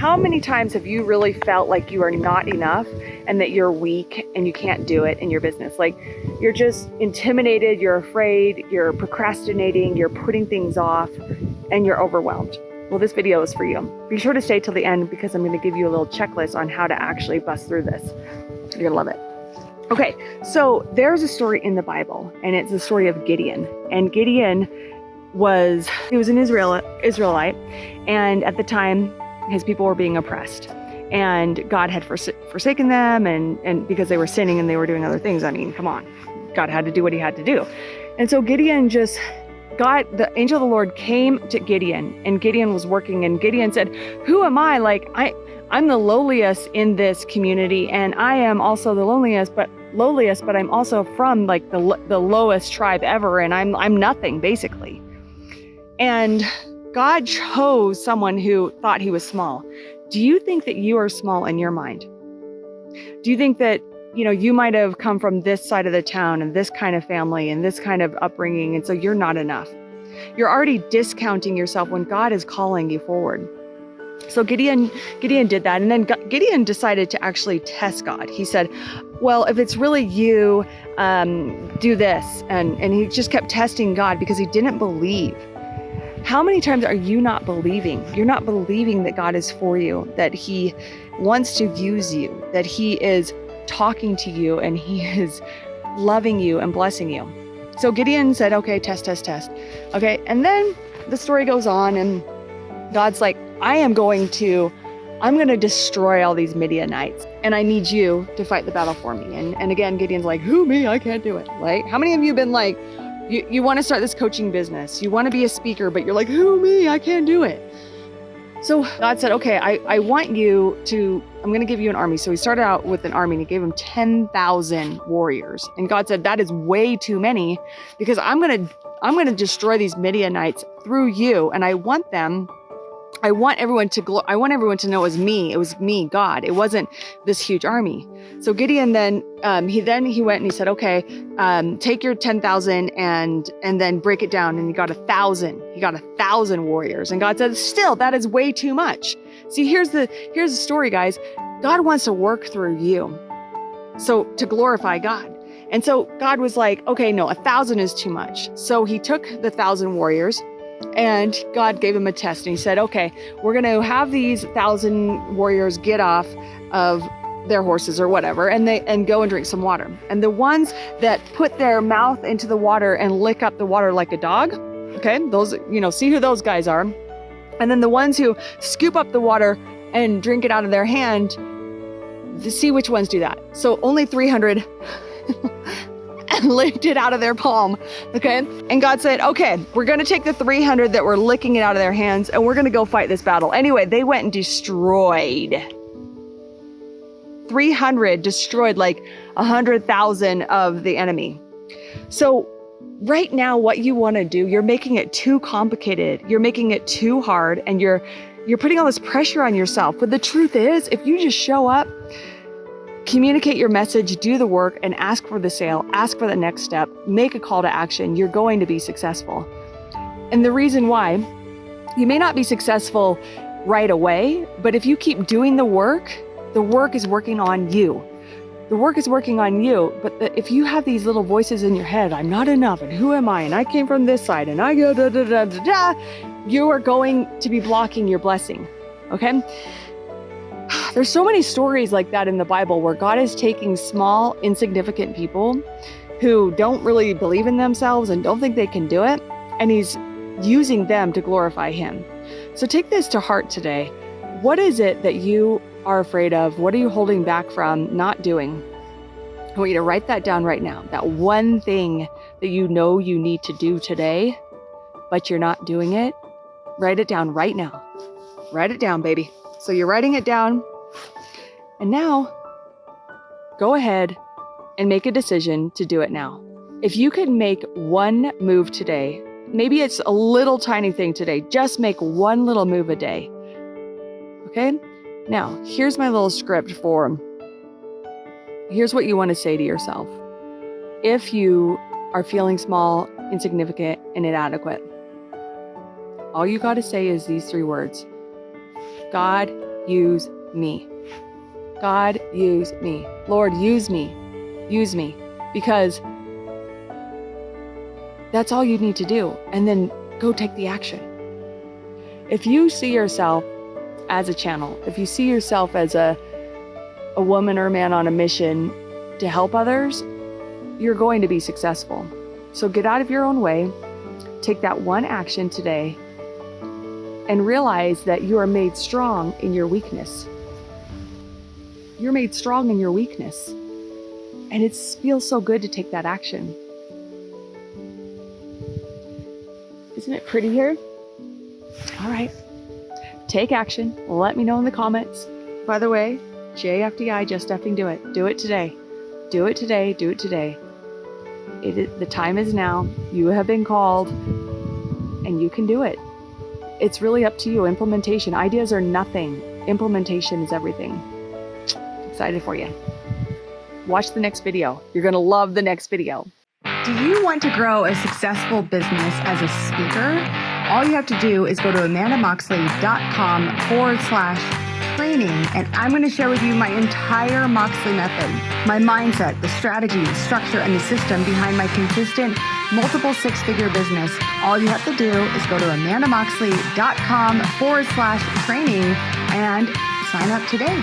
how many times have you really felt like you are not enough and that you're weak and you can't do it in your business? Like you're just intimidated, you're afraid, you're procrastinating, you're putting things off, and you're overwhelmed. Well, this video is for you. Be sure to stay till the end because I'm going to give you a little checklist on how to actually bust through this. You're going to love it. Okay, so there's a story in the Bible, and it's the story of Gideon. And Gideon was an Israelite, and at the time, his people were being oppressed. And God had forsaken them, and because they were sinning and they were doing other things. I mean, come on. God had to do what he had to do. And so Gideon the angel of the Lord came to Gideon, and Gideon was working, and Gideon said, who am I? Like, I'm the lowliest in this community, and I am also the lowliest, but I'm also from like the lowest tribe ever, and I'm nothing, basically. And God chose someone who thought he was small. Do you think that you are small in your mind? Do you think that, you might have come from this side of the town and this kind of family and this kind of upbringing, and so you're not enough? You're already discounting yourself when God is calling you forward. So Gideon did that, and then Gideon decided to actually test God. He said, well, if it's really you, do this. And he just kept testing God because he didn't believe. How many times are you not believing? You're not believing that God is for you, that he wants to use you, that he is talking to you, and he is loving you and blessing you. So Gideon said, okay, test. Okay, and then the story goes on, and God's like, I'm going to destroy all these Midianites, and I need you to fight the battle for me. And again, Gideon's like, who, me? I can't do it. Like, how many of you have been like, you want to start this coaching business, you want to be a speaker, but you're like, who, me? I can't do it. So God said, okay, I'm going to give you an army. So he started out with an army, and he gave him 10,000 warriors. And God said, that is way too many, because I'm going to destroy these Midianites through you. And I want everyone to know it was me, God. It wasn't this huge army. So Gideon then he went and he said, okay, take your 10,000 and then break it down. And he got 1,000. He got 1,000 warriors. And God said, still, that is way too much. See, here's the story, guys. God wants to work through you, so to glorify God. And so God was like, okay, no, 1,000 is too much. So he took the 1,000 warriors, and God gave him a test, and he said, okay, we're going to have these 1,000 warriors get off of their horses or whatever, and go and drink some water. And the ones that put their mouth into the water and lick up the water like a dog, okay, those, see who those guys are. And then the ones who scoop up the water and drink it out of their hand, to see which ones do that. So only 300 and licked it out of their palm, okay? And God said, okay, we're going to take the 300 that were licking it out of their hands, and we're going to go fight this battle. Anyway, they went and destroyed 300, destroyed like 100,000 of the enemy. So right now, what you want to do, you're making it too complicated. You're making it too hard, and you're putting all this pressure on yourself. But the truth is, if you just show up, communicate your message, do the work, and ask for the sale, ask for the next step, make a call to action, you're going to be successful. And the reason why, you may not be successful right away, but if you keep doing the work is working on you. The work is working on you, but if you have these little voices in your head, I'm not enough, and who am I, and I came from this side, and I go da, you are going to be blocking your blessing, okay? There's so many stories like that in the Bible where God is taking small, insignificant people who don't really believe in themselves and don't think they can do it, and he's using them to glorify him. So take this to heart today. What is it that you are afraid of? What are you holding back from not doing? I want you to write that down right now. That one thing that you know you need to do today, but you're not doing it. Write it down right now. Write it down, baby. So you're writing it down. And now, go ahead and make a decision to do it now. If you could make one move today, maybe it's a little tiny thing today, just make one little move a day. Okay? Now, here's my little script here's what you want to say to yourself. If you are feeling small, insignificant, and inadequate, all you got to say is these 3 words. God, use me. God, use me. Lord, use me. Use me. Because that's all you need to do. And then go take the action. If you see yourself as a channel, if you see yourself as a woman or a man on a mission to help others, you're going to be successful. So get out of your own way, take that one action today, and realize that you are made strong in your weakness. You're made strong in your weakness. And it feels so good to take that action. Isn't it pretty here? All right. Take action. Let me know in the comments. By the way, JFDI, just effing do it. Do it today. Do it today. Do it today. The time is now. You have been called and you can do it. It's really up to you. Implementation. Ideas are nothing. Implementation is everything. Excited for you. Watch the next video. You're going to love the next video. Do you want to grow a successful business as a speaker? All you have to do is go to amandamoxley.com/training, and I'm going to share with you my entire Moxley method, my mindset, the strategy, the structure, and the system behind my consistent multiple six-figure business. All you have to do is go to amandamoxley.com/training and sign up today.